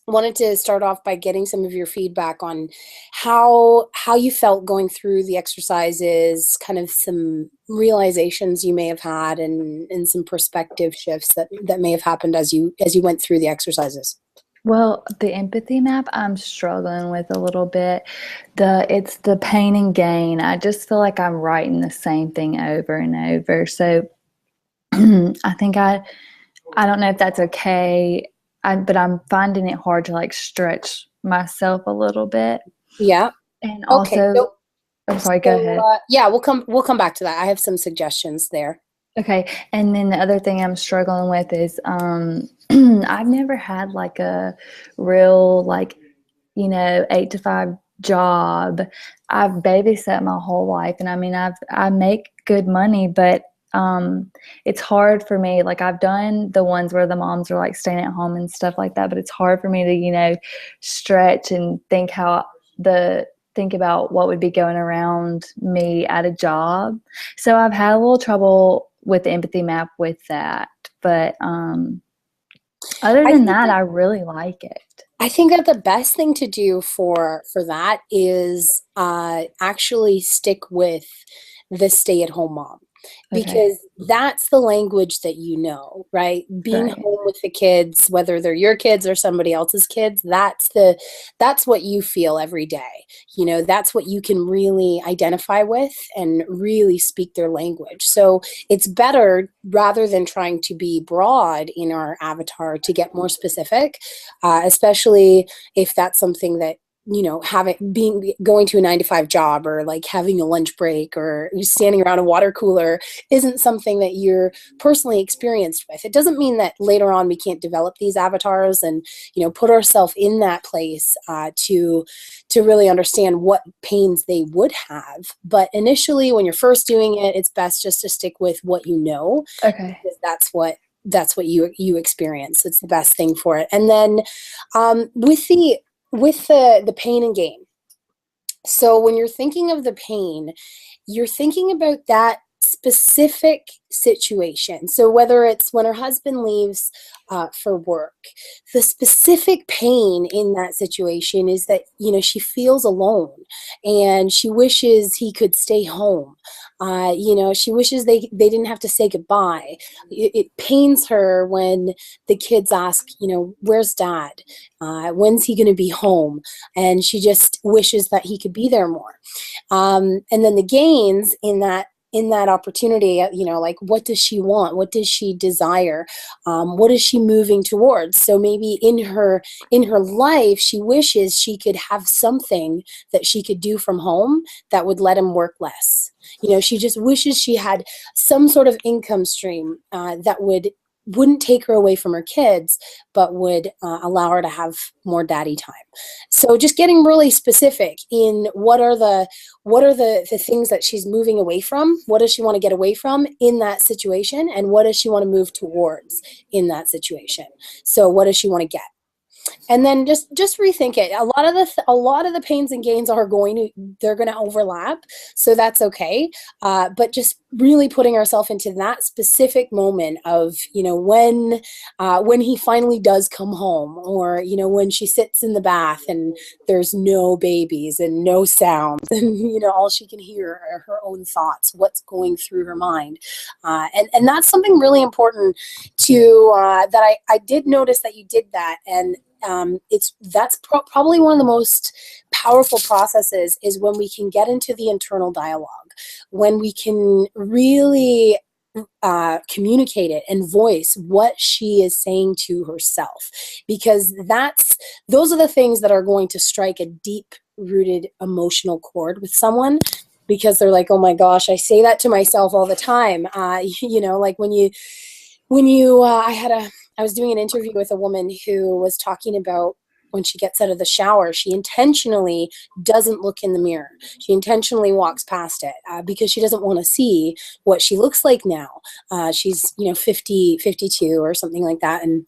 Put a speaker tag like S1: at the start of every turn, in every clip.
S1: wanted to start off by getting some of your feedback on how you felt going through the exercises, kind of some realizations you may have had, and some perspective shifts that may have happened as you went through the exercises.
S2: Well, the empathy map I'm struggling with a little bit. It's the pain and gain. I just feel like I'm writing the same thing over and over. So I think I don't know if that's okay. But I'm finding it hard to like stretch myself a little bit.
S1: Yeah.
S2: And
S1: Okay.
S2: also, I'm sorry, go ahead.
S1: Yeah, we'll come back to that. I have some suggestions there.
S2: Okay. And then the other thing I'm struggling with is I've never had like a real like, 8 to 5 job. I've babysat my whole life, and I mean I make good money, but it's hard for me. Like I've done the ones where the moms are like staying at home and stuff like that, but it's hard for me to, stretch and think about what would be going around me at a job. So I've had a little trouble with the empathy map with that. But other
S1: I
S2: than
S1: think
S2: that,
S1: that
S2: I really like it.
S1: I think that the best thing to do for that is actually stick with the stay-at-home mom,
S2: Okay.
S1: because that's the language that you know, right? Being
S2: Right.
S1: home with the kids, whether they're your kids or somebody else's kids, that's what you feel every day. That's what you can really identify with and really speak their language. So it's better, rather than trying to be broad in our avatar, to get more specific, especially if that's something that having being going to a 9 to 5 job, or like having a lunch break, or standing around a water cooler isn't something that you're personally experienced with. It doesn't mean that later on we can't develop these avatars and put ourselves in that place, to really understand what pains they would have. But initially, when you're first doing it, it's best just to stick with what you know,
S2: Okay.
S1: because that's what you experience. It's the best thing for it. And then, with the pain and gain. So when you're thinking of the pain, you're thinking about that specific situation. So whether it's when her husband leaves for work, the specific pain in that situation is that she feels alone, and she wishes he could stay home. She wishes they didn't have to say goodbye. It pains her when the kids ask, where's dad? When's he going to be home? And she just wishes that he could be there more. And then the gains in that opportunity, like, what does she want? What does she desire? What is she moving towards? So maybe in her life, she wishes she could have something that she could do from home that would let him work less. She just wishes she had some sort of income stream that wouldn't take her away from her kids, but would allow her to have more daddy time. So just getting really specific in what are the things that she's moving away from, what does she want to get away from in that situation, and what does she want to move towards in that situation. So what does she want to get? And then just rethink it. A lot of the pains and gains they're going to overlap, so that's okay. But just really putting ourselves into that specific moment of when he finally does come home, or when she sits in the bath and there's no babies and no sounds, and all she can hear are her own thoughts, what's going through her mind. And that's something really important to that I did notice that you did that. And that's probably one of the most powerful processes, is when we can get into the internal dialogue, when we can really communicate it and voice what she is saying to herself, because those are the things that are going to strike a deep rooted emotional chord with someone, because they're like, oh my gosh, I say that to myself all the time. Like when you I was doing an interview with a woman who was talking about, when she gets out of the shower, she intentionally doesn't look in the mirror. She intentionally walks past it, because she doesn't want to see what she looks like now. She's 50, 52 or something like that, and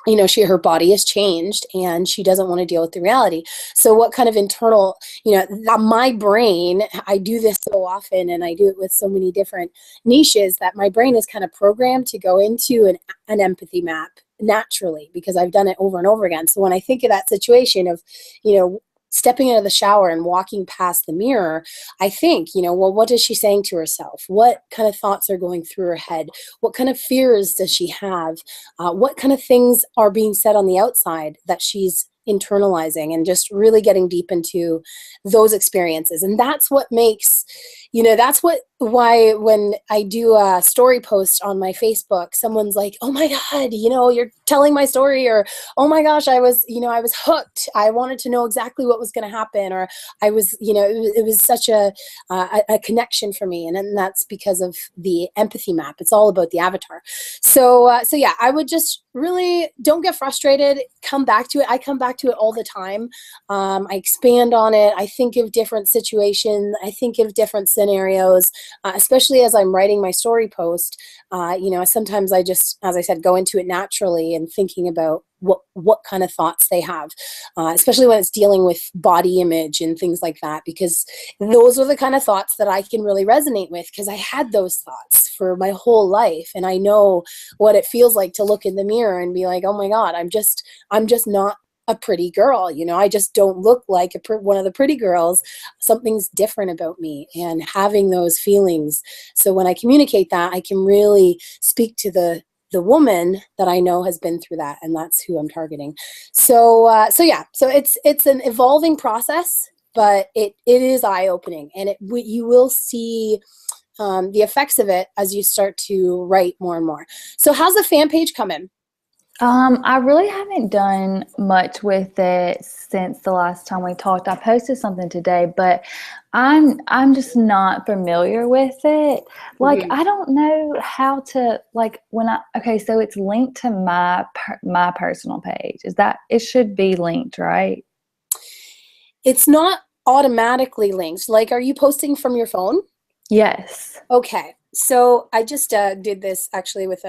S1: her body has changed, and she doesn't want to deal with the reality. So what kind of internal, my brain, I do this so often, and I do it with so many different niches, that my brain is kind of programmed to go into an empathy map naturally because I've done it over and over again. So when I think of that situation of, stepping into the shower and walking past the mirror, I think, well, what is she saying to herself? What kind of thoughts are going through her head? What kind of fears does she have? What kind of things are being said on the outside that she's internalizing, and just really getting deep into those experiences. And that's what makes, why when I do a story post on my Facebook, someone's like, oh my God, you're telling my story, or, oh my gosh, I was hooked. I wanted to know exactly what was going to happen, or I was, it was such a connection for me. And then that's because of the empathy map. It's all about the avatar. So yeah, I would just really don't get frustrated. Come back to it. I come back to it all the time. I expand on it. I think of different situations. I think of different scenarios, especially as I'm writing my story post. Sometimes I just, as I said, go into it naturally and thinking about what kind of thoughts they have, especially when it's dealing with body image and things like that, because those are the kind of thoughts that I can really resonate with, because I had those thoughts for my whole life, and I know what it feels like to look in the mirror and be like, oh my God, I'm just not a pretty girl. I just don't look like one of the pretty girls. Something's different about me, and having those feelings. So when I communicate that, I can really speak to the woman that I know has been through that, and that's who I'm targeting. So yeah, so it's an evolving process, but it is eye-opening, and you will see the effects of it as you start to write more and more. So how's the fan page coming?
S2: I really haven't done much with it since the last time we talked. I posted something today, but I'm just not familiar with it. Like, I don't know how to, like, okay, so it's linked to my personal page. It should be linked, right?
S1: It's not automatically linked. Like, are you posting from your phone?
S2: Yes.
S1: Okay. So I just did this actually with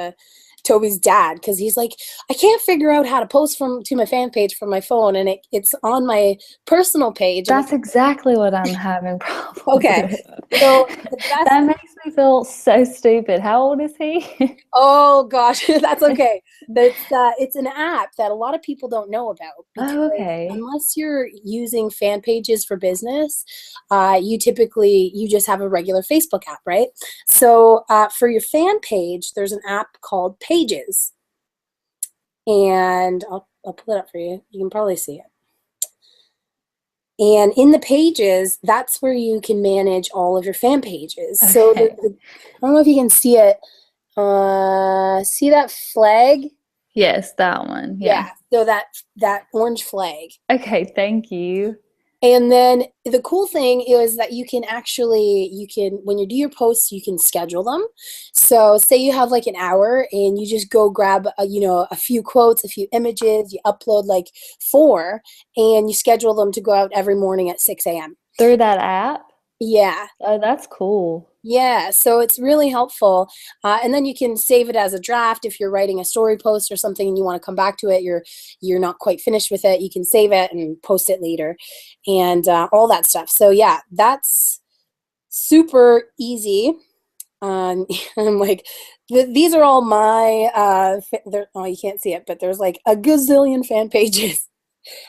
S1: Toby's dad, because he's like, I can't figure out how to post to my fan page from my phone, and it's on my personal page.
S2: That's exactly what I'm having problems
S1: okay
S2: with.
S1: So
S2: that makes me feel so stupid. How old is he?
S1: Oh gosh, that's okay. It's an app that a lot of people don't know about, because
S2: okay.
S1: unless you're using fan pages for business, you just have a regular Facebook app, right? So for your fan page, there's an app called Pages, and I'll pull it up for you. You can probably see it. And in the pages, that's where you can manage all of your fan pages. Okay. So I don't know if you can see it. See that flag?
S2: Yes, that one. Yeah.
S1: So that orange flag.
S2: Okay, thank you.
S1: And then the cool thing is that you can when you do your posts, you can schedule them. So say you have like an hour, and you just go grab a few quotes, a few images, you upload like 4, and you schedule them to go out every morning at 6 a.m.
S2: Through that app?
S1: Yeah.
S2: Oh, that's cool.
S1: Yeah, so it's really helpful. And then you can save it as a draft if you're writing a story post or something and you want to come back to it. You're not quite finished with it. You can save it and post it later, and all that stuff. So yeah, that's super easy. I'm like, these are all my, oh, you can't see it, but there's like a gazillion fan pages.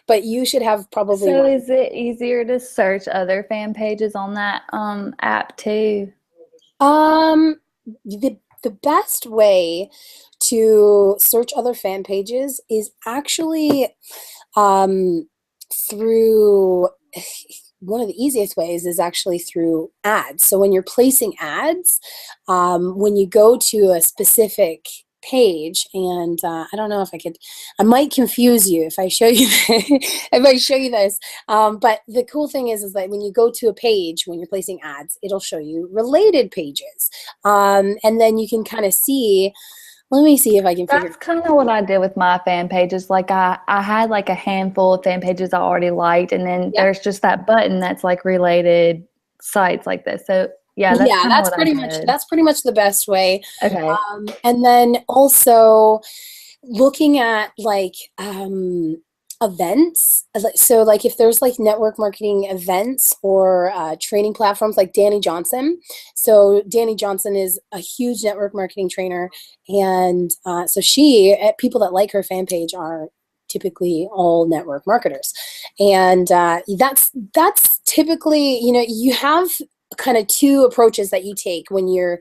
S1: But you should have probably.
S2: So is it easier to search other fan pages on that app too?
S1: The best way to search other fan pages is actually through one of the easiest ways is actually through ads. So when you're placing ads, when you go to a specific page, and I don't know if I might confuse you if I show you if I show you this, but the cool thing is that when you go to a page, when you're placing ads, it'll show you related pages, and then you can kind of see. Let me see if I can figure.
S2: That's kind of what I did with my fan pages. Like I had like a handful of fan pages I already liked, and then there's just that button that's like related sites like this. So yeah, that's
S1: pretty much the best way.
S2: Okay.
S1: And then also looking at like events. So like if there's like network marketing events or training platforms like Danny Johnson. So Danny Johnson is a huge network marketing trainer. And so people that like her fan page are typically all network marketers. And that's typically, you have kind of two approaches that you take when you're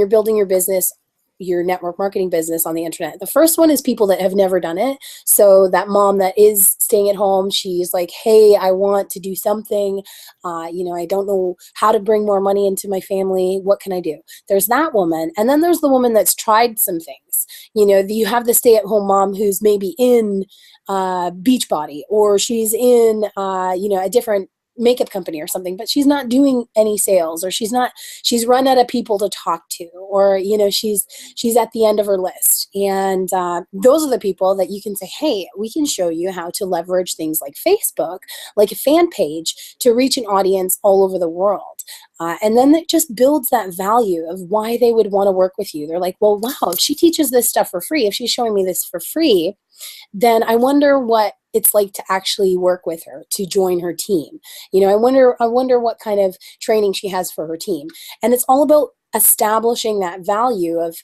S1: building your business, your network marketing business on the internet. The first one is people that have never done it. So that mom that is staying at home, she's like, hey, I want to do something. I don't know how to bring more money into my family. What can I do? There's that woman. And then there's the woman that's tried some things. You have the stay at home mom who's maybe in Beachbody, or she's in, a different makeup company or something, but she's not doing any sales, or she's run out of people to talk to, or she's at the end of her list. And those are the people that you can say, hey, we can show you how to leverage things like Facebook, like a fan page, to reach an audience all over the world. And then it just builds that value of why they would want to work with you. They're like, well, wow, if she teaches this stuff for free, if she's showing me this for free, then I wonder what it's like to actually work with her, to join her team. I wonder what kind of training she has for her team. And it's all about establishing that value of,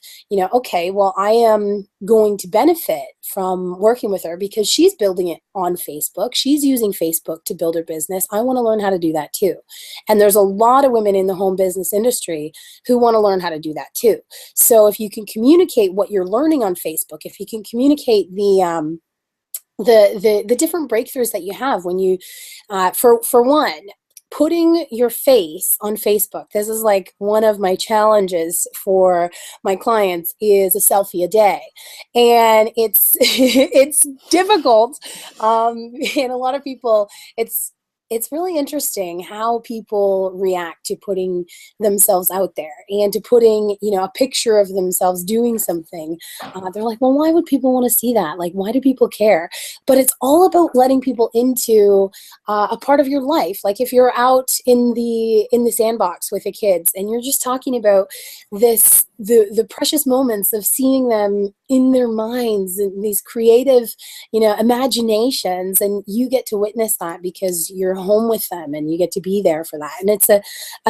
S1: okay, well, I am going to benefit from working with her because she's building it on Facebook. She's using Facebook to build her business. I want to learn how to do that too. And there's a lot of women in the home business industry who want to learn how to do that too. So if you can communicate what you're learning on Facebook, if you can communicate the different breakthroughs that you have when you, for one, putting your face on Facebook. This is like one of my challenges for my clients, is a selfie a day. And it's it's difficult. And a lot of people, it's really interesting how people react to putting themselves out there and to putting, a picture of themselves doing something. They're like, well, why would people want to see that? Like, why do people care? But it's all about letting people into a part of your life. Like if you're out in the sandbox with the kids and you're just talking about the precious moments of seeing them in their minds and these creative, imaginations, and you get to witness that because you're home with them and you get to be there for that. And it's a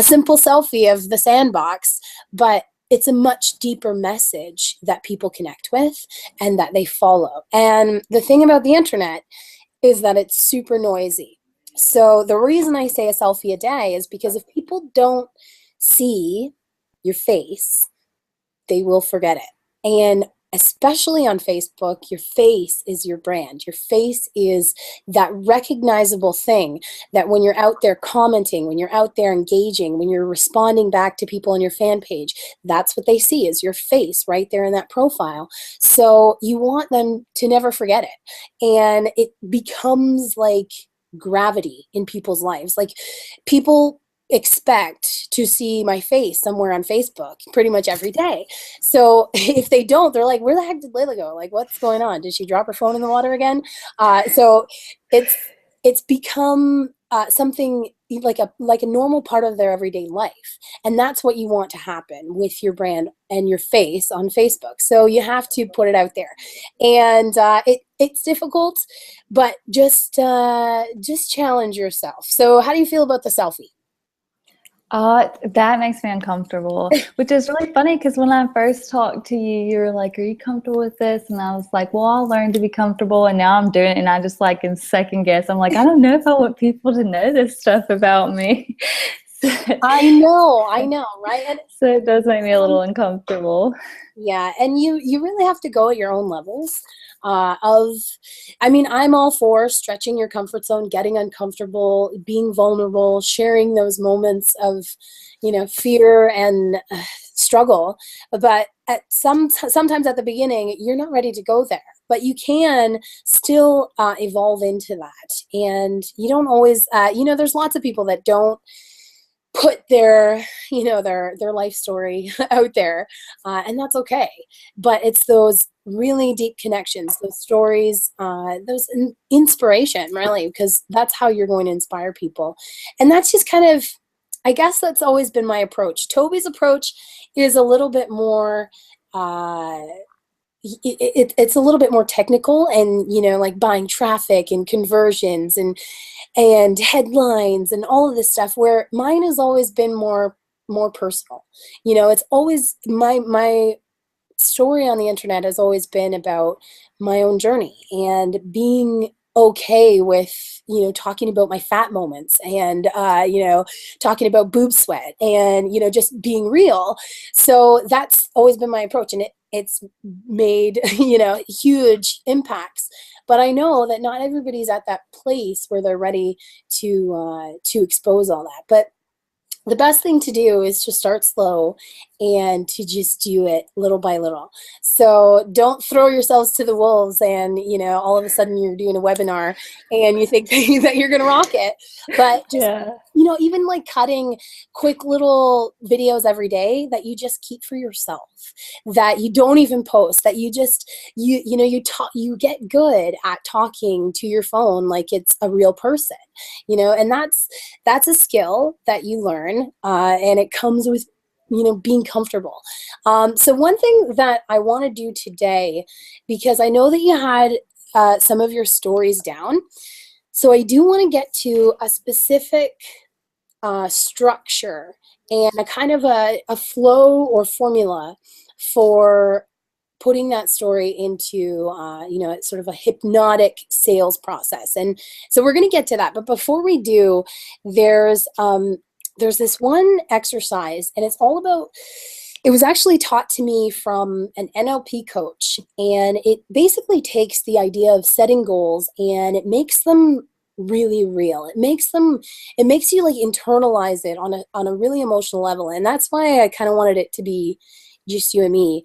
S1: simple selfie of the sandbox, but it's a much deeper message that people connect with and that they follow. And the thing about the internet is that it's super noisy. So the reason I say a selfie a day is because if people don't see your face, they will forget it. And especially on Facebook, your face is your brand. Your face is that recognizable thing that when you're out there commenting, when you're out there engaging, when you're responding back to people on your fan page, that's what they see, is your face right there in that profile. So you want them to never forget it. And it becomes like gravity in people's lives. Like people expect to see my face somewhere on Facebook pretty much every day. So if they don't, they're like, where the heck did Layla go? Like, what's going on? Did she drop her phone in the water again? So it's become something like a normal part of their everyday life. And that's what you want to happen with your brand and your face on Facebook. So you have to put it out there. And it's difficult, but just challenge yourself. So how do you feel about the selfie?
S2: That makes me uncomfortable, which is really funny because when I first talked to you, you were like, are you comfortable with this? And I was like, well, I'll learn to be comfortable. And now I'm doing it. And I just like in second guess, I'm like, I don't know if I want people to know this stuff about me.
S1: I know, right? And
S2: So it does make me a little uncomfortable.
S1: yeah, and you really have to go at your own levels. I'm all for stretching your comfort zone, getting uncomfortable, being vulnerable, sharing those moments of, fear and struggle. But sometimes at the beginning, you're not ready to go there. But you can still evolve into that. And you don't always, there's lots of people that don't put their life story out there, and that's okay. But it's those really deep connections, those stories, those inspiration, really, because that's how you're going to inspire people. And that's just kind of, I guess that's always been my approach. Toby's approach is a little bit more it's a little bit more technical, and like buying traffic and conversions and headlines and all of this stuff, where mine has always been more personal. It's always my story on the internet has always been about my own journey and being okay with talking about my fat moments, and talking about boob sweat, and just being real. So that's always been my approach, and it's made huge impacts. But I know that not everybody's at that place where they're ready to expose all that. But the best thing to do is to start slow and to just do it little by little. So don't throw yourselves to the wolves, and all of a sudden you're doing a webinar and you think that you're going to rock it. But just
S2: Yeah.
S1: even like cutting quick little videos every day that you just keep for yourself, that you don't even post, that you just you get good at talking to your phone like it's a real person, and that's a skill that you learn, and it comes with being comfortable. So one thing that I want to do today, because I know that you had some of your stories down, so I do want to get to a specific structure and a kind of a flow or formula for putting that story into sort of a hypnotic sales process. And so we're going to get to that. But before we do, there's this one exercise, and it's all about, it was actually taught to me from an NLP coach, and it basically takes the idea of setting goals and it makes them really real. It makes you like internalize it on a really emotional level. And that's why I kind of wanted it to be just you and me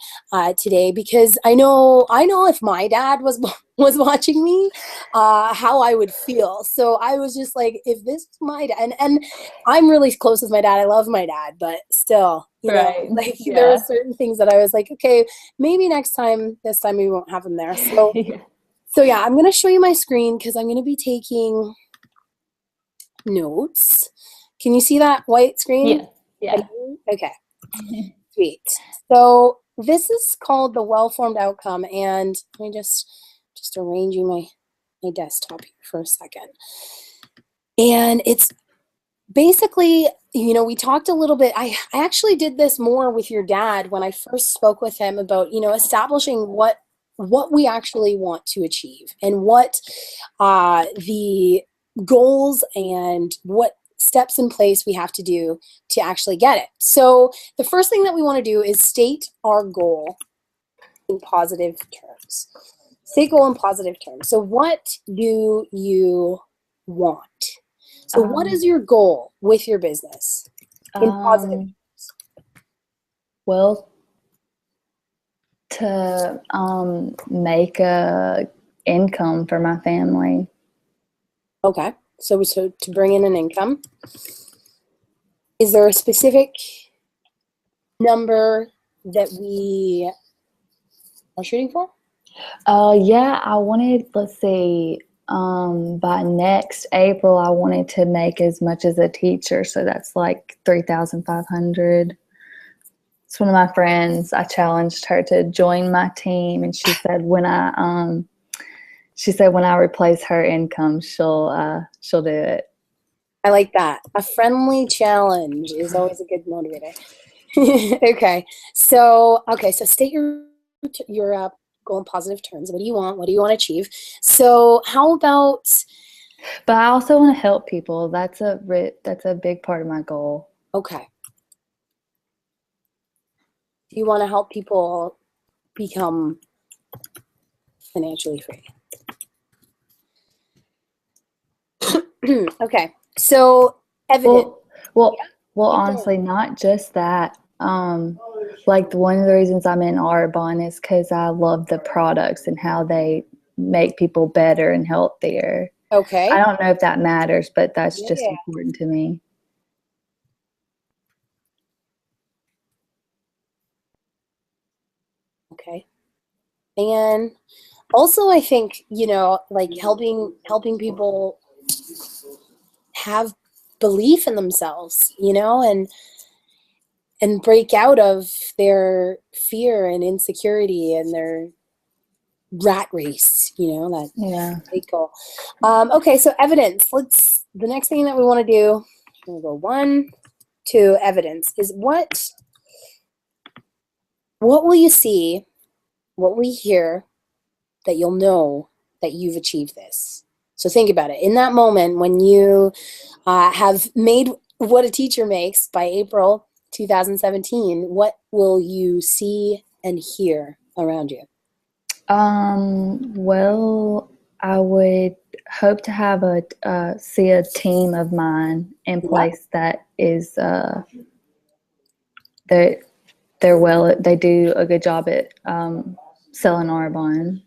S1: today, because I know if my dad was watching me, how I would feel. So I was just like, if this was my dad, and I'm really close with my dad. I love my dad, but still,
S2: Right.
S1: like there are
S2: Yeah.
S1: certain things that I was like, okay, maybe this time we won't have him there. So
S2: Yeah.
S1: so yeah, I'm going to show you my screen because I'm going to be taking notes. Can you see that white screen?
S2: Yeah.
S1: Okay, sweet. So this is called the well-formed outcome, and let me just arranging my desktop here for a second. And it's basically, we talked a little bit. I actually did this more with your dad when I first spoke with him about, establishing what we actually want to achieve, and what the goals and what steps in place we have to do to actually get it. So the first thing that we want to do is state our goal in positive terms. State goal in positive terms. So what do you want? So what is your goal with your business in positive
S2: Um,
S1: terms?
S2: well, to make a income for my family.
S1: Okay. So to bring in an income. Is there a specific number that we are shooting for?
S2: Yeah, I wanted, let's see, by next April, I wanted to make as much as a teacher. So that's like 3,500. It's one of my friends. I challenged her to join my team, and she said when I replace her income, she'll do it.
S1: I like that. A friendly challenge is always a good motivator. Okay. So state your goal in positive terms. What do you want? What do you want to achieve? So how about,
S2: But I also want to help people. That's a big part of my goal.
S1: okay, do you want to help people become financially free? Okay. So evidence.
S2: Well,
S1: Keep going.
S2: honestly, not just that. Like one of the reasons I'm in Arbonne is because I love the products and how they make people better and healthier.
S1: Okay.
S2: I don't know if that matters, but that's just
S1: Yeah.
S2: important to me.
S1: Okay. And also I think, like helping people have belief in themselves, and break out of their fear and insecurity and their rat race, that
S2: Yeah.
S1: big goal. Okay, so evidence. The next thing that we want to do, we'll go 1, 2, evidence is what will you see, what will you hear that you'll know that you've achieved this? So think about it. In that moment when you have made what a teacher makes by April 2017, what will you see and hear around you?
S2: Well, I would hope to have see a team of mine in
S1: Yeah.
S2: place that is they do a good job at selling Arbonne.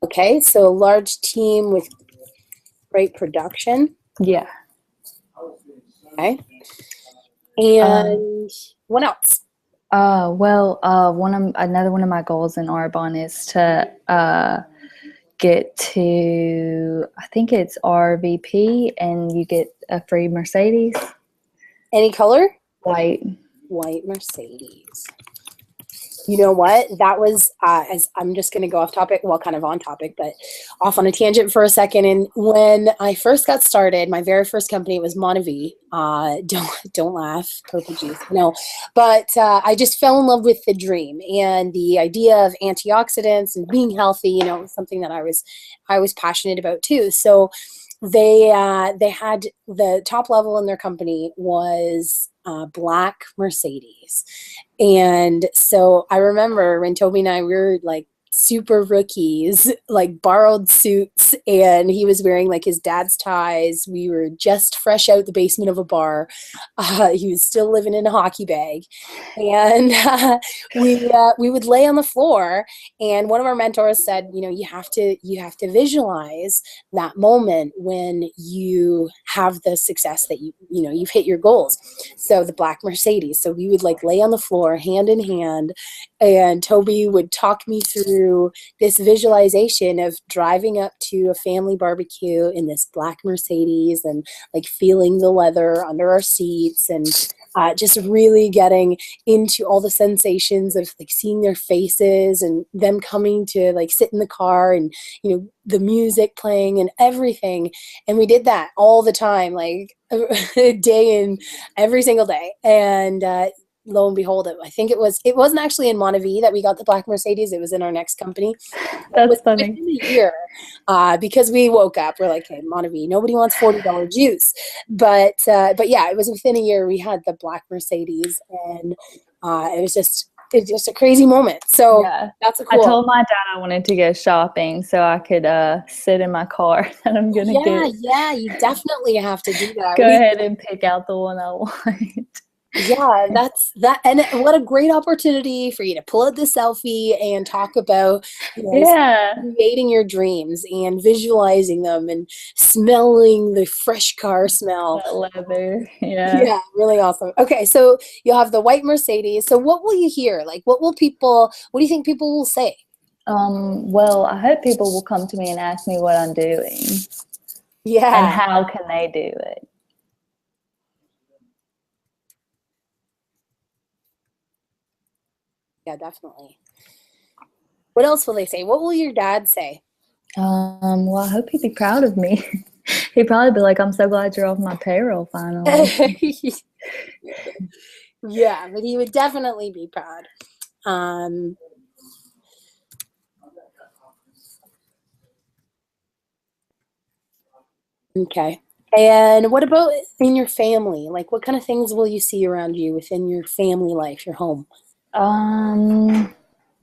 S1: Okay, so a large team with great production.
S2: Yeah.
S1: Okay.
S2: Um,
S1: And what else?
S2: well, another one of my goals in Arbonne is to get to, I think it's RVP, and you get a free Mercedes.
S1: Any color?
S2: White.
S1: White Mercedes. You know what? That was, as I'm just going to go off topic, well, kind of on topic, but off on a tangent for a second. And when I first got started, my very first company was Monavie. Don't laugh, purple juice. No, but I just fell in love with the dream and the idea of antioxidants and being healthy. It was something that I was passionate about too. So they had the top level in their company was black Mercedes. And so I remember when Toby and I were like super rookies, like borrowed suits, and he was wearing like his dad's ties. We were just fresh out the basement of a bar. He was still living in a hockey bag, and we would lay on the floor. And one of our mentors said, you have to visualize that moment when you have the success that you've hit your goals. So the black Mercedes. So we would like lay on the floor hand in hand, and Toby would talk me through this visualization of driving up to a family barbecue in this black Mercedes and like feeling the leather under our seats and just really getting into all the sensations of like seeing their faces and them coming to like sit in the car and the music playing and everything. And we did that all the time, like a day in every single day. And lo and behold, it wasn't actually in Monavie that we got the black Mercedes. It was in our next company.
S2: That's funny.
S1: Within a year, because we woke up, we're like, hey, Monavie, nobody wants $40 juice. But yeah, it was within a year we had the black Mercedes, and it's just a crazy moment. So
S2: Yeah.
S1: that's
S2: I
S1: cool.
S2: told my dad I wanted to go shopping so I could sit in my car that I'm going to get.
S1: Yeah, you definitely have to do that.
S2: Go ahead and pick out the one I want.
S1: Yeah, that's that. And what a great opportunity for you to pull out the selfie and talk about,
S2: Yeah.
S1: creating your dreams and visualizing them and smelling the fresh car smell.
S2: That leather. Yeah.
S1: Yeah, really awesome. Okay, so you'll have the white Mercedes. So what will you hear? Like, what do you think people will say?
S2: Well, I hope people will come to me and ask me what I'm doing and
S1: Yeah.
S2: how can they do it.
S1: Yeah, definitely. What else will they say? What will your dad say?
S2: Well, I hope he'd be proud of me. He'd probably be like, I'm so glad you're off my payroll finally.
S1: Yeah, but he would definitely be proud. Okay. And what about in your family? Like, what kind of things will you see around you within your family life, your home?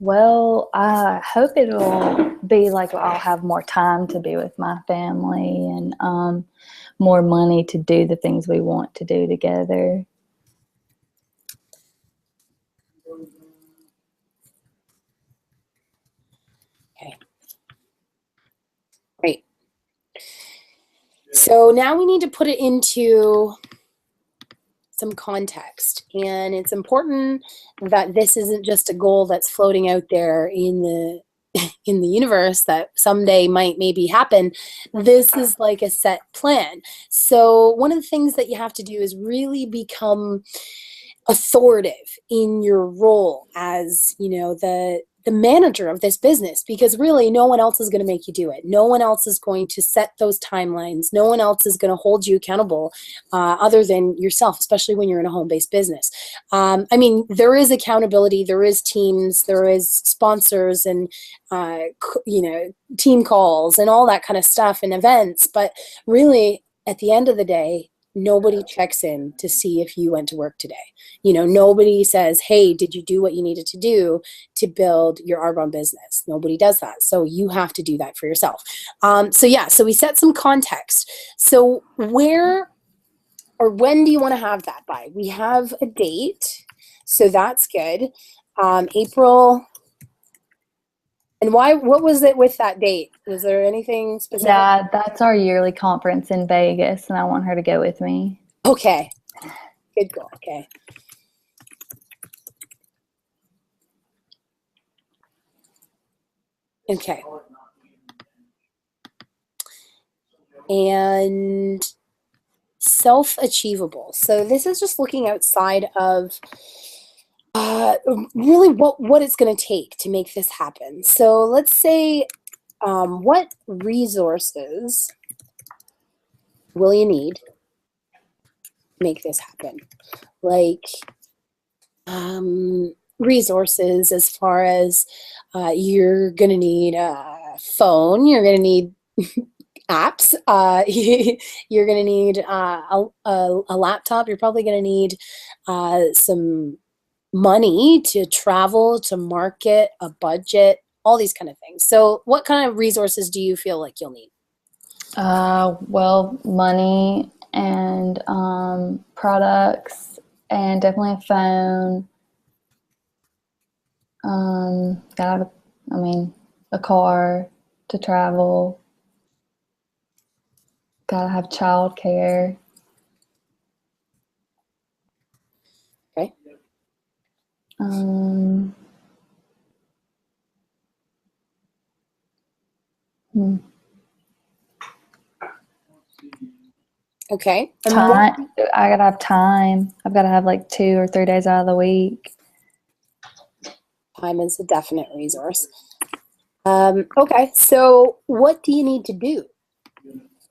S2: Well, I hope it'll be like I'll have more time to be with my family and more money to do the things we want to do together.
S1: Okay. Great. So now we need to put it into some context. And it's important that this isn't just a goal that's floating out there in the universe that someday might maybe happen. This is like a set plan. So one of the things that you have to do is really become authoritative in your role as, the manager of this business, because really no one else is going to make you do it. No one else is going to set those timelines. No one else is going to hold you accountable other than yourself, especially when you're in a home-based business. I mean, there is accountability, there is teams, there is sponsors and, team calls and all that kind of stuff and events. But really, at the end of the day, nobody checks in to see if you went to work today. Nobody says, hey, did you do what you needed to do to build your Arbonne business? Nobody does that. So you have to do that for yourself. So we set some context. So where or when do you want to have that by? We have a date. So that's good. April. And what was it with that date? Was there anything specific?
S2: Yeah, that's our yearly conference in Vegas, and I want her to go with me.
S1: Okay. Good goal. Okay. Okay. And self-achievable. So this is just looking outside of really what it's going to take to make this happen. So let's say, what resources will you need to make this happen? Like, resources as far as you're going to need a phone, you're going to need apps, you're going to need a laptop, you're probably going to need some money to travel, to market, a budget, all these kind of things. So what kind of resources do you feel like you'll need?
S2: Well, money and products, and definitely a phone. Gotta have, a car to travel. Gotta have childcare.
S1: Okay. Okay.
S2: Time. I gotta have time. I've gotta have like 2 or 3 days out of the week.
S1: Time is a definite resource. Okay, so what do you need to do?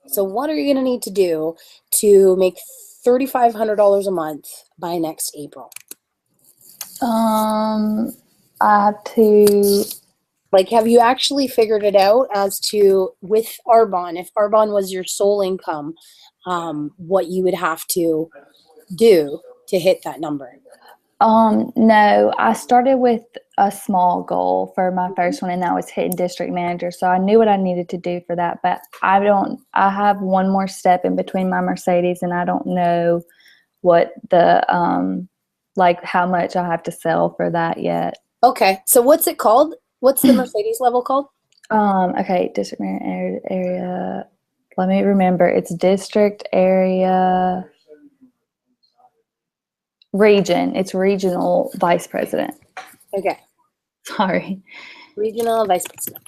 S1: So what are you going to need to do to make $3,500 a month by next April?
S2: I have to.
S1: Like, have you actually figured it out as to, with Arbonne, if Arbonne was your sole income, what you would have to do to hit that number?
S2: No, I started with a small goal for my first one, and that was hitting district manager. So I knew what I needed to do for that, but I have one more step in between my Mercedes, and I don't know what the, like how much I have to sell for that yet.
S1: Okay. So what's it called? What's the Mercedes level called?
S2: Okay. District manager area. Let me remember. It's district area. Region. It's regional vice president.
S1: Okay.
S2: Sorry.
S1: Regional vice president.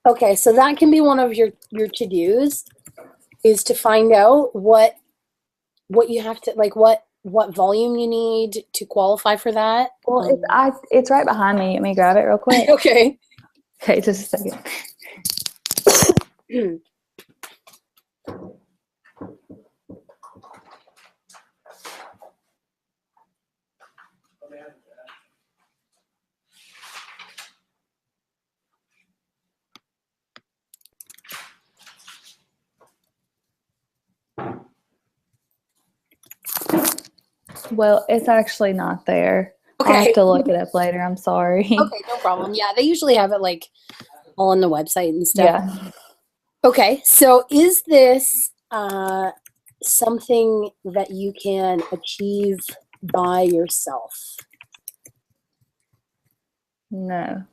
S1: Okay, so that can be one of your to-dos, is to find out what you have to, like, what volume you need to qualify for that.
S2: Well, it's right behind me. Let me grab it real quick.
S1: Okay.
S2: Okay, just a second. Well, it's actually not there.
S1: Okay.
S2: I'll have to look it up later. I'm sorry.
S1: Okay, no problem. Yeah, they usually have it like all on the website and stuff.
S2: Yeah.
S1: Okay, so is this something that you can achieve by yourself?
S2: No.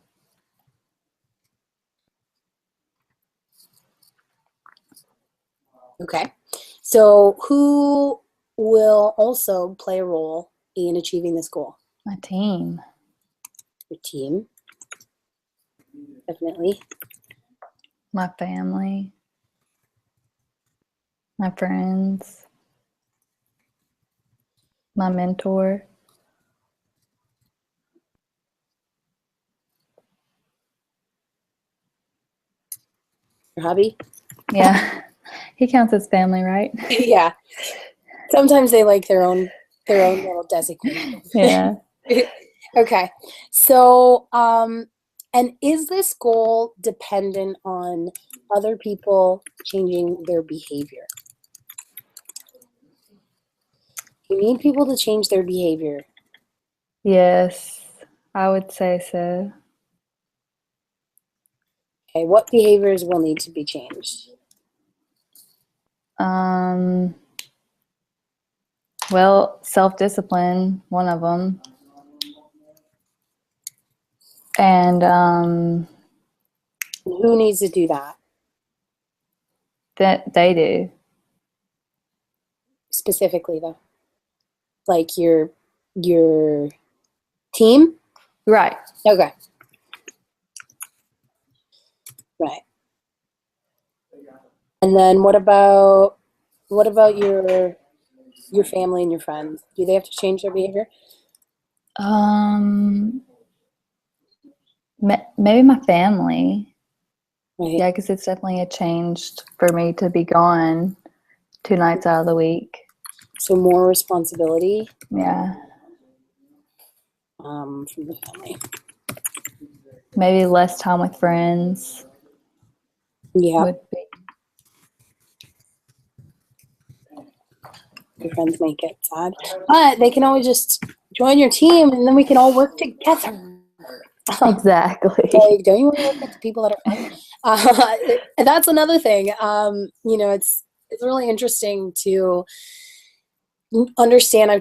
S1: Okay, so who will also play a role in achieving this goal?
S2: My team.
S1: Your team, definitely.
S2: My family. My friends. My mentor.
S1: Your hubby?
S2: Yeah. He counts as family, right?
S1: Yeah. Sometimes they like their own little designation.
S2: Yeah.
S1: Okay. So, and is this goal dependent on other people changing their behavior? You need people to change their behavior.
S2: Yes, I would say so.
S1: Okay, what behaviors will need to be changed?
S2: Um, well, self-discipline, one of them. And
S1: Who needs to do that
S2: that they do.
S1: specifically, though? Like your team?
S2: Right.
S1: Okay, right. And then what about your family and your friends? Do they have to change their behavior?
S2: Um, maybe my family.
S1: Right.
S2: Yeah, because it's definitely a change for me to be gone 2 nights out of the week.
S1: So more responsibility
S2: Yeah.
S1: from the family.
S2: Maybe less time with friends
S1: Yeah,
S2: would be.
S1: your friends might get sad, but they can always just join your team, and then we can all work together.
S2: Exactly.
S1: Like, don't you want to work with the people that are fun? That's another thing. It's really interesting to understand.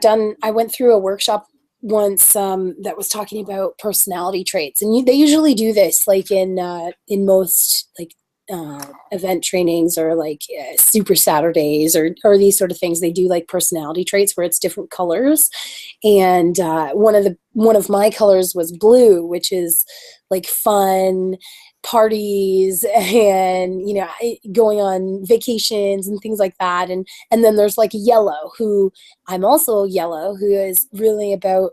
S1: I went through a workshop once that was talking about personality traits, and they usually do this like in most like event trainings or like super Saturdays or these sort of things. They do like personality traits where it's different colors, and one of my colors was blue, which is like fun, parties, and going on vacations and things like that. And then there's like yellow, who I'm also yellow, who is really about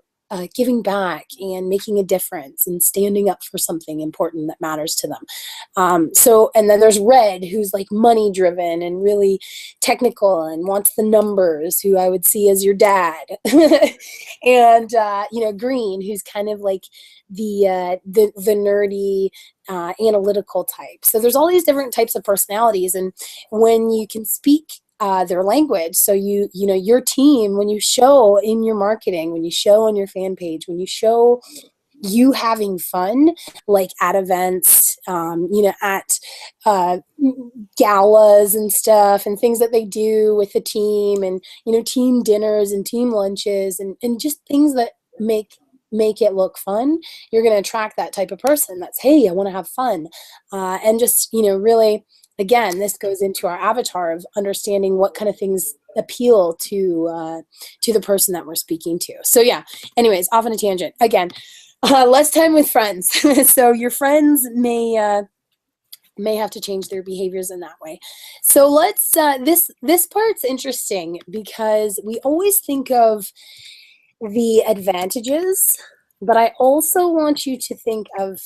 S1: giving back and making a difference and standing up for something important that matters to them. And then there's red, who's like money driven and really technical and wants the numbers, who I would see as your dad. And green, who's kind of like the nerdy analytical type. So there's all these different types of personalities, and when you can speak their language, so your team, when you show in your marketing, when you show on your fan page, when you show you having fun, like at events, at galas and stuff, and things that they do with the team, and team dinners and team lunches, and just things that make it look fun. You're going to attract that type of person that's, hey, I want to have fun, and just really, again, this goes into our avatar of understanding what kind of things appeal to the person that we're speaking to. So yeah, anyways, off on a tangent again. Less time with friends. So your friends may have to change their behaviors in that way. So let's this part's interesting because we always think of the advantages, but I also want you to think of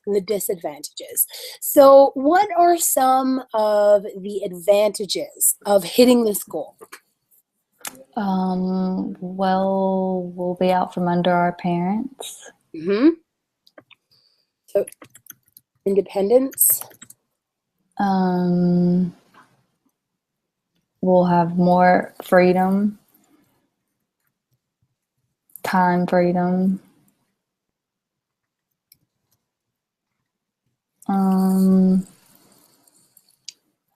S1: the disadvantages. So what are some of the advantages of hitting this goal?
S2: Well, we'll be out from under our parents.
S1: So independence.
S2: We'll have more freedom, time freedom.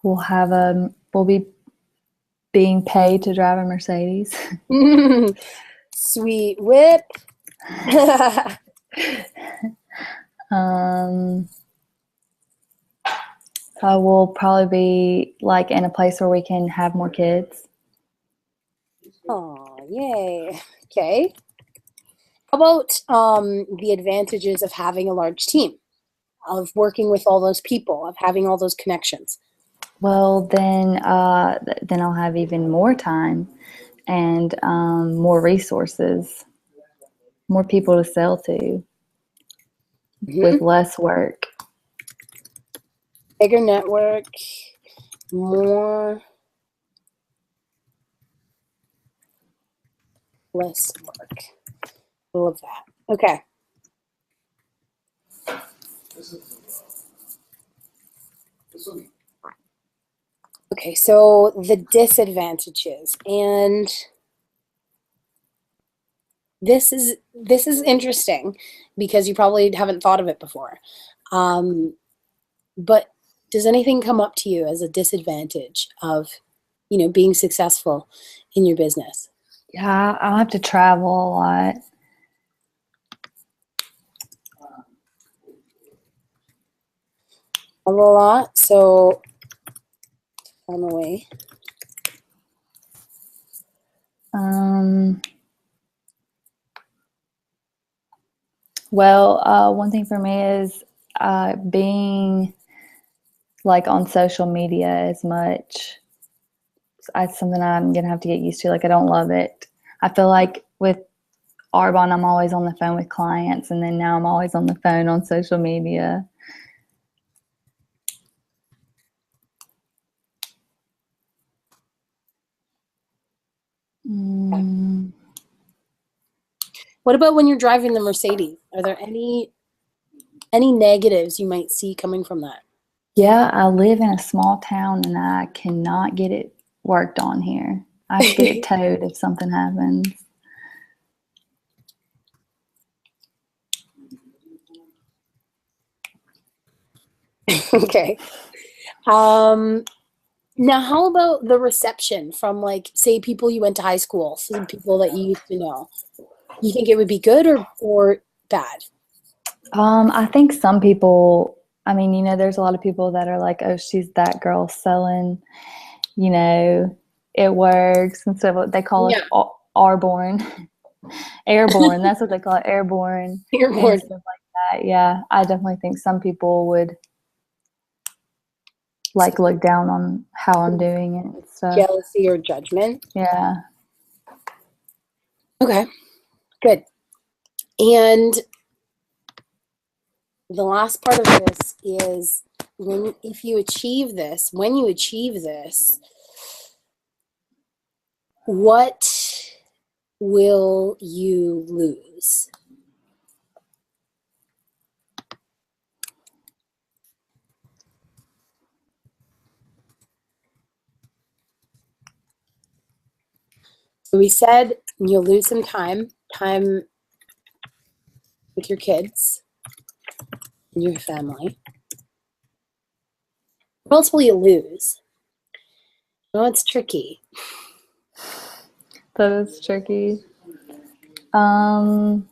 S2: We'll be being paid to drive a Mercedes.
S1: Sweet whip.
S2: We'll probably be like in a place where we can have more kids.
S1: Oh, yay. Okay. How about the advantages of having a large team, of working with all those people, of having all those connections?
S2: Well, then I'll have even more time and more resources, more people to sell to with less work.
S1: bigger network, more less work. Love that. Okay. Okay, so the disadvantages, and this is interesting because you probably haven't thought of it before. But does anything come up to you as a disadvantage of, being successful in your business?
S2: Yeah, I'll have to travel a lot.
S1: A lot, so on the way.
S2: Well, one thing for me is being like on social media as much. It's something I'm gonna have to get used to. Like, I don't love it. I feel like with Arbonne, I'm always on the phone with clients, and then now I'm always on the phone on social media.
S1: What about when you're driving the Mercedes? Are there any negatives you might see coming from that?
S2: Yeah, I live in a small town, and I cannot get it worked on here. I have to get it towed if something happens.
S1: Okay. Now, how about the reception from, like, say, people you went to high school, some people that you used to know? You think it would be good or bad?
S2: I think some people, I mean, there's a lot of people that are like, oh, she's that girl selling, it works. And so they call us
S1: Yeah.
S2: Airborne. Airborne. That's what they call it, airborne.
S1: Airborne.
S2: And stuff like that. Yeah, I definitely think some people would like look down on how I'm doing it and stuff.
S1: Jealousy or judgment.
S2: Yeah.
S1: Okay, good. And the last part of this is when you achieve this, what will you lose? So we said you'll lose some time with your kids and your family. What else will you lose? Oh, it's tricky.
S2: That is tricky.
S1: You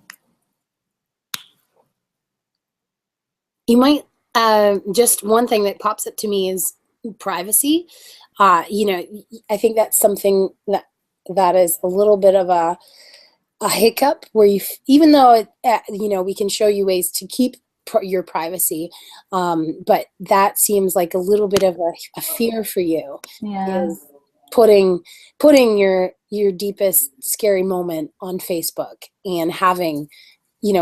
S1: might, just one thing that pops up to me is privacy. I think that's something that is a little bit of a hiccup where even though we can show you ways to keep your privacy, but that seems like a little bit of a fear for you.
S2: Yeah.
S1: Is putting your deepest scary moment on Facebook and having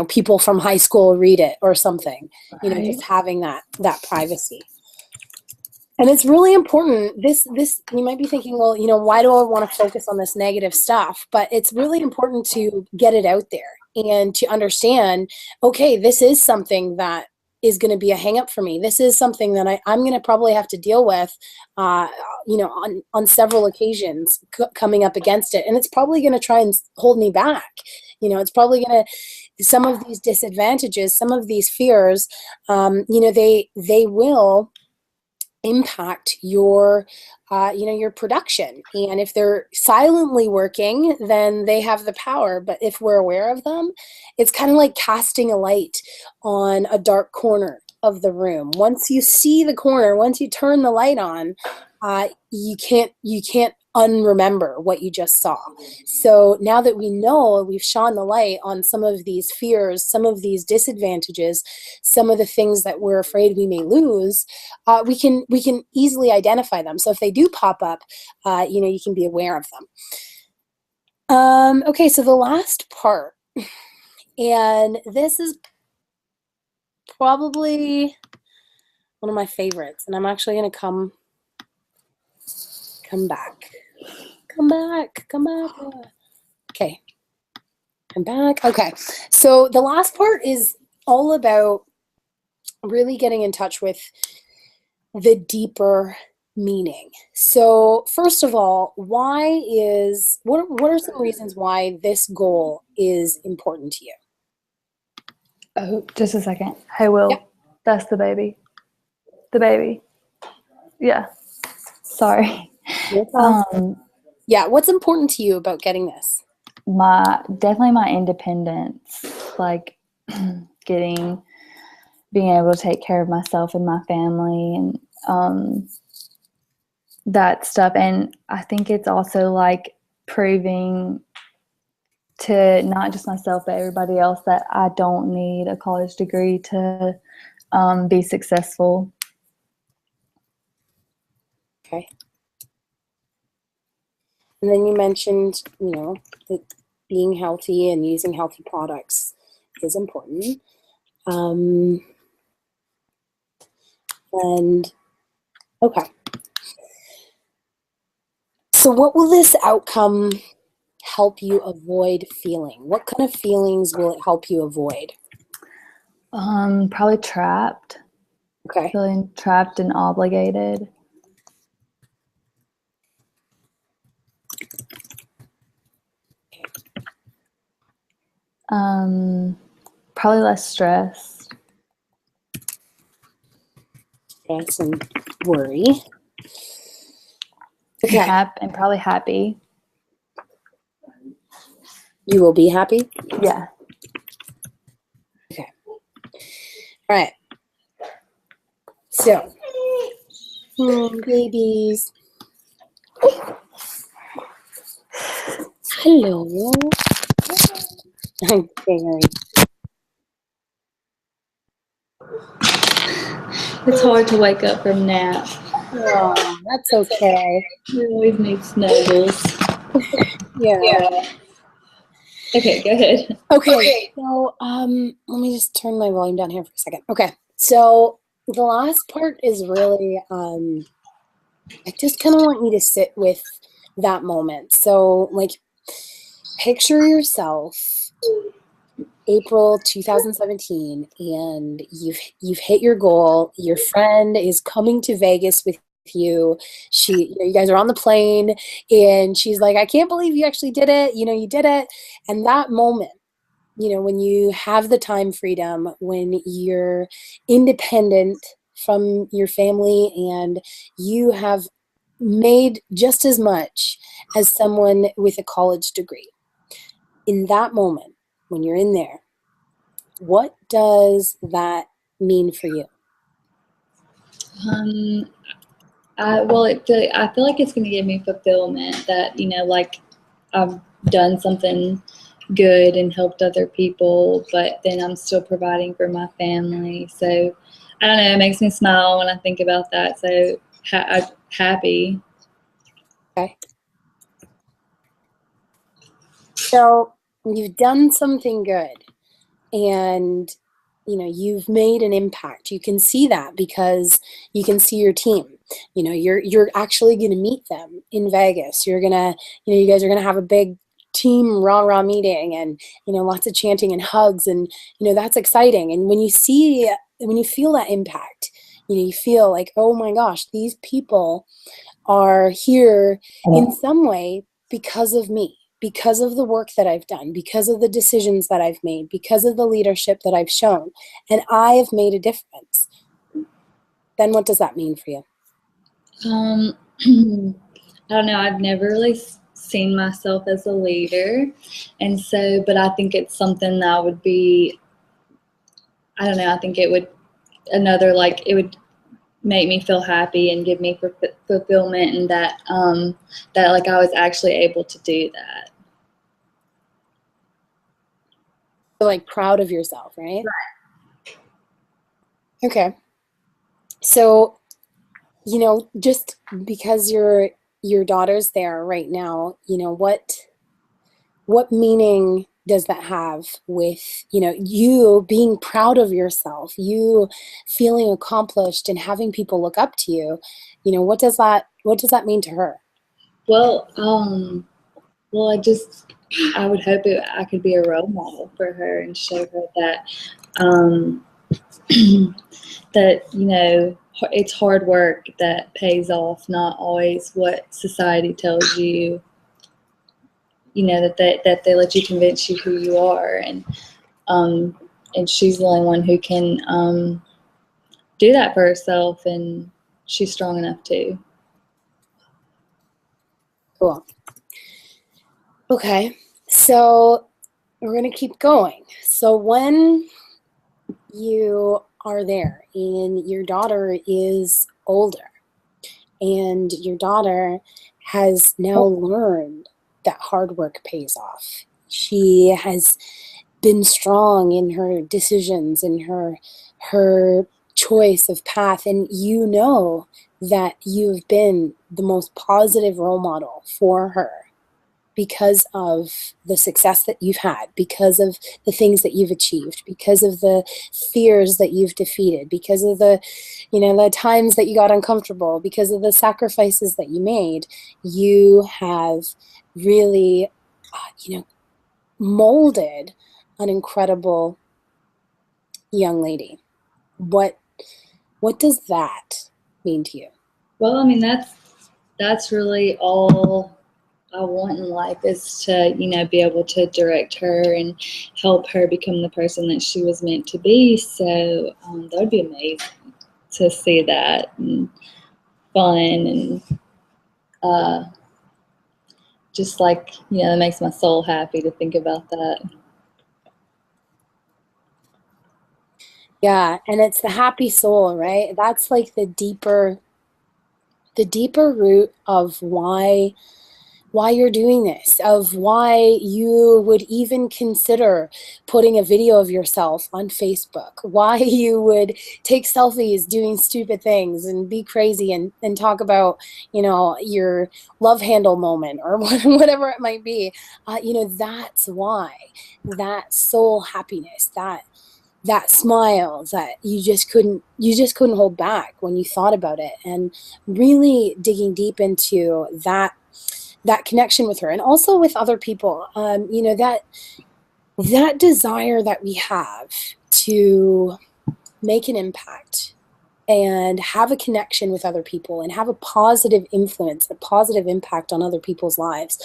S1: people from high school read it or something.
S2: Right.
S1: Just having that privacy. And it's really important. This you might be thinking, well, why do I want to focus on this negative stuff? But it's really important to get it out there and to understand, okay, this is something that is going to be a hang up for me. This is something that I'm going to probably have to deal with, on several occasions coming up against it. And it's probably going to try and hold me back. It's probably going to, some of these disadvantages, some of these fears, they will impact your your production. And if they're silently working, then they have the power. But if we're aware of them, it's kind of like casting a light on a dark corner of the room. Once you see the corner, once you turn the light on, you can't unremember what you just saw. So now that we know, we've shone the light on some of these fears, some of these disadvantages, some of the things that we're afraid we may lose, we can easily identify them. So if they do pop up, you can be aware of them. Okay, so the last part, and this is probably one of my favorites, and I'm actually going to come back. Come back. Okay. I'm back. Okay. So the last part is all about really getting in touch with the deeper meaning. So first of all, what are some reasons why this goal is important to you?
S2: Oh, just a second. Hey, Will,
S1: Yep.
S2: That's the baby. The baby. Yeah. Sorry.
S1: Yeah, what's important to you about getting this?
S2: Definitely my independence, like being able to take care of myself and my family, and that stuff. And I think it's also like proving to not just myself but everybody else that I don't need a college degree to be successful.
S1: Okay. And then you mentioned, that being healthy and using healthy products is important. And okay. So what will this outcome help you avoid feeling? What kind of feelings will it help you avoid?
S2: Probably trapped.
S1: Okay.
S2: Feeling trapped and obligated. Probably less stress.
S1: Stress and worry. Okay.
S2: And probably happy.
S1: You will be happy?
S2: Yeah.
S1: Okay. All right. So, babies. Hello. I'm Gary.
S2: It's hard to wake up from nap.
S1: Oh, that's okay.
S2: We always need snuggles.
S1: Yeah.
S2: Okay, go ahead.
S1: Okay. So, let me just turn my volume down here for a second. Okay. So the last part is really, I just kind of want you to sit with that moment. So, like, picture yourself April 2017, and you've hit your goal. Your friend is coming to Vegas with you. You guys are on the plane, and she's like, "I can't believe you actually did it. You did it." And that moment, when you have the time freedom, when you're independent from your family, and you have made just as much as someone with a college degree. In that moment, when you're in there, what does that mean for you?
S2: I feel like it's going to give me fulfillment that, like I've done something good and helped other people, but then I'm still providing for my family. So I don't know, it makes me smile when I think about that. So I'm happy.
S1: Okay. So you've done something good, and you've made an impact. You can see that because you can see your team. You're actually going to meet them in Vegas. You're going to, you guys are going to have a big team rah-rah meeting, and lots of chanting and hugs, and that's exciting. And when you feel that impact, you feel like, oh my gosh, these people are here in some way because of me, because of the work that I've done, because of the decisions that I've made, because of the leadership that I've shown, and I have made a difference. Then what does that mean for you?
S2: I don't know. I've never really seen myself as a leader. And so, but I think it's something that would be, I don't know, I think it would, it would make me feel happy and give me fulfillment, and that like I was actually able to do that.
S1: So, like, proud of yourself, right?
S2: Right.
S1: Okay. So, just because your daughter's there right now, what meaning does that have with, you being proud of yourself, you feeling accomplished and having people look up to you? What does that mean to her?
S2: Well, well, I would hope I could be a role model for her and show her that, um, that, it's hard work that pays off, not always what society tells you, that they let you convince you who you are. Um, and she's the only one who can, do that for herself, and she's strong enough to.
S1: Cool. Okay, so we're going to keep going. So when you are there and your daughter is older and your daughter has now learned that hard work pays off, she has been strong in her decisions and her choice of path, and you know that you've been the most positive role model for her because of the success that you've had, because of the things that you've achieved, because of the fears that you've defeated, because of the times that you got uncomfortable, because of the sacrifices that you made. You have really, molded an incredible young lady. What does that mean to you?
S2: Well, I mean, that's really all I want in life, is to, be able to direct her and help her become the person that she was meant to be. So that would be amazing to see that, and fun, and uh, just like, it makes my soul happy to think about that.
S1: Yeah, and it's the happy soul, right? That's like the deeper root of why you're doing this, of why you would even consider putting a video of yourself on Facebook, why you would take selfies doing stupid things and be crazy and talk about, your love handle moment or whatever it might be. That's why. That soul happiness, that smile that you just couldn't hold back when you thought about it, and really digging deep into that connection with her and also with other people. That desire that we have to make an impact and have a connection with other people and have a positive influence, a positive impact on other people's lives.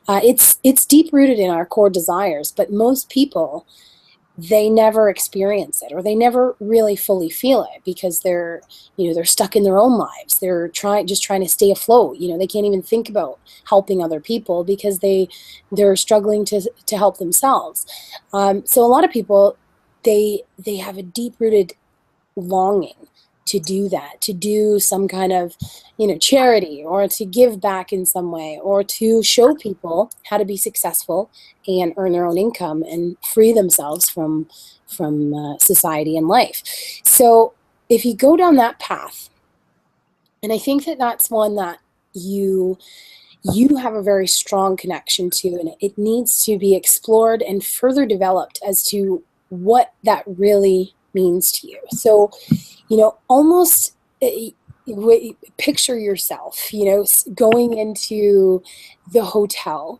S1: It's deep rooted in our core desires, but most people, they never experience it, or they never really fully feel it because they're stuck in their own lives. They're trying to stay afloat. They can't even think about helping other people because they're struggling to help themselves. So a lot of people, they have a deep rooted longing to do that, to do some kind of, charity, or to give back in some way, or to show people how to be successful and earn their own income and free themselves from society and life. So if you go down that path, and I think that that's one that you have a very strong connection to, and it needs to be explored and further developed as to what that really means to you. So, almost picture yourself, going into the hotel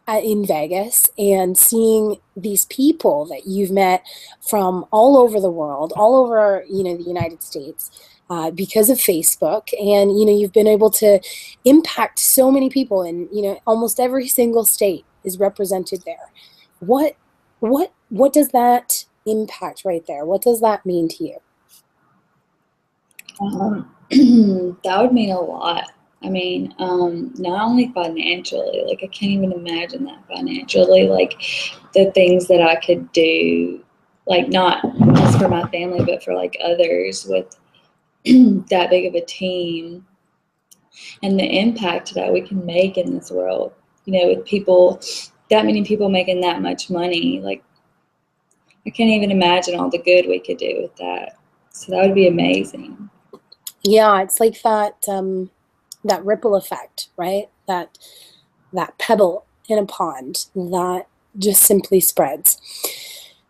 S1: in Vegas and seeing these people that you've met from all over the world, all over, the United States, because of Facebook. And, you've been able to impact so many people, and, almost every single state is represented there. What does that impact right there? What does that mean to you?
S2: That would mean a lot. I mean, not only financially, like I can't even imagine that financially, like the things that I could do, like not just for my family, but for like others with that big of a team, and the impact that we can make in this world, with people, that many people making that much money. Like I can't even imagine all the good we could do with that. So that would be amazing.
S1: Yeah, it's like that ripple effect, right? That pebble in a pond that just simply spreads.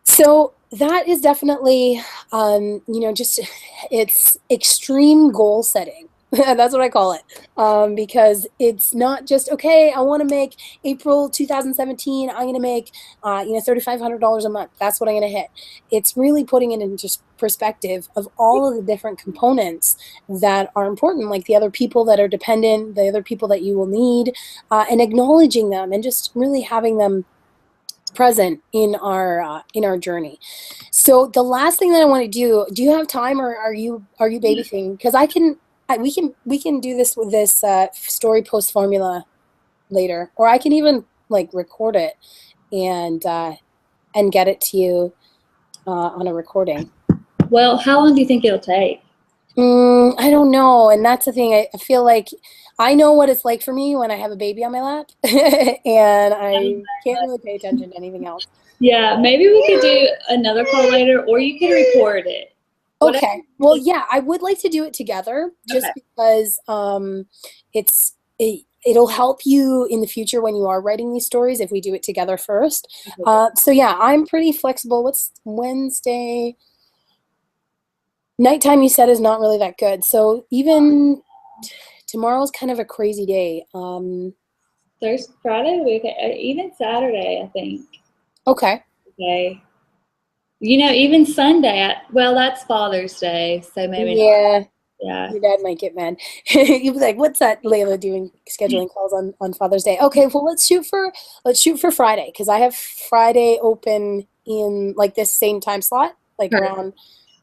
S1: So that is definitely, just it's extreme goal setting. That's what I call it, because it's not just, okay, I want to make April 2017. I'm going to make, $3,500 a month. That's what I'm going to hit. It's really putting it into perspective of all of the different components that are important, like the other people that are dependent, the other people that you will need, and acknowledging them and just really having them present in our journey. So the last thing that I want to do you have time, or are you babysitting? Because we can do this with this story post formula later, or I can even like record it and get it to you on a recording.
S2: Well, how long do you think it'll take?
S1: I don't know, and that's the thing. I feel like I know what it's like for me when I have a baby on my lap, and I can't really pay attention to anything else.
S2: Yeah, maybe we could do another call later, or you can record it. Whatever.
S1: Okay. Well, yeah, I would like to do it together just
S2: Okay.
S1: because it'll help you in the future when you are writing these stories if we do it together first. So yeah, I'm pretty flexible. What's Wednesday? Nighttime, you said, is not really that good. So even tomorrow's kind of a crazy day.
S2: Thursday, Friday, even Saturday, I think.
S1: Okay.
S2: Okay. Even Sunday. Well, that's Father's Day, so maybe
S1: Yeah.
S2: not. Yeah.
S1: Your dad might get mad. You'd be like, "What's that, Layla doing scheduling calls on Father's Day?" Okay, well let's shoot for Friday, because I have Friday open in like this same time slot, like around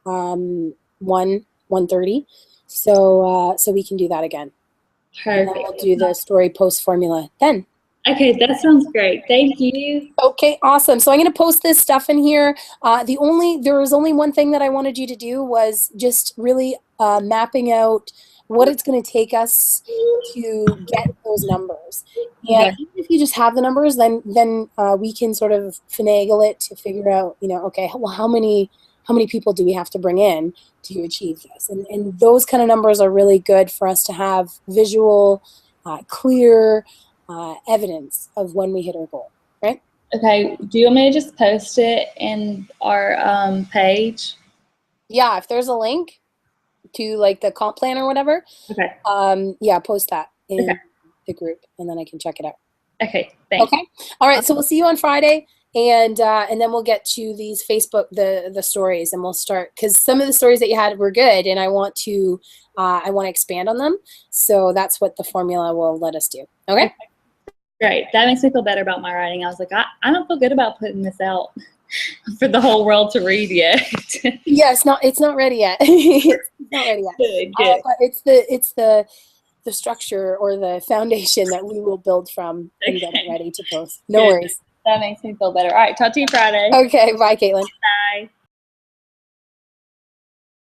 S1: 1:30. So we can do that again. And then
S2: Perfect.
S1: we'll do the story post formula then.
S2: Okay, that sounds great. Thank you.
S1: Okay, awesome. So I'm going to post this stuff in here. There was only one thing that I wanted you to do, was just really mapping out what it's going to take us to get those numbers. And
S2: Okay.
S1: even if you just have the numbers, then we can sort of finagle it to figure out, okay, well, how many people do we have to bring in to achieve this? And those kind of numbers are really good for us to have visual, clear evidence of when we hit our goal, right?
S2: Okay. Do you want me to just post it in our page?
S1: Yeah, if there's a link to like the comp plan or whatever,
S2: Okay.
S1: yeah, post that in
S2: Okay.
S1: the group and then I can check it out.
S2: Okay. Thanks.
S1: Okay. All right. So we'll see you on Friday, and then we'll get to these Facebook the stories, and we'll start, because some of the stories that you had were good, and I want to expand on them. So that's what the formula will let us do. Okay.
S2: Great. That makes me feel better about my writing. I was like, I don't feel good about putting this out for the whole world to read yet.
S1: Yeah, it's not ready yet. It's not ready yet.
S2: Good.
S1: But it's the structure or the foundation that we will build from and get it ready to post. No worries.
S2: That makes me feel better. All right. Talk to you Friday.
S1: Okay. Bye, Caitlin.
S2: Bye.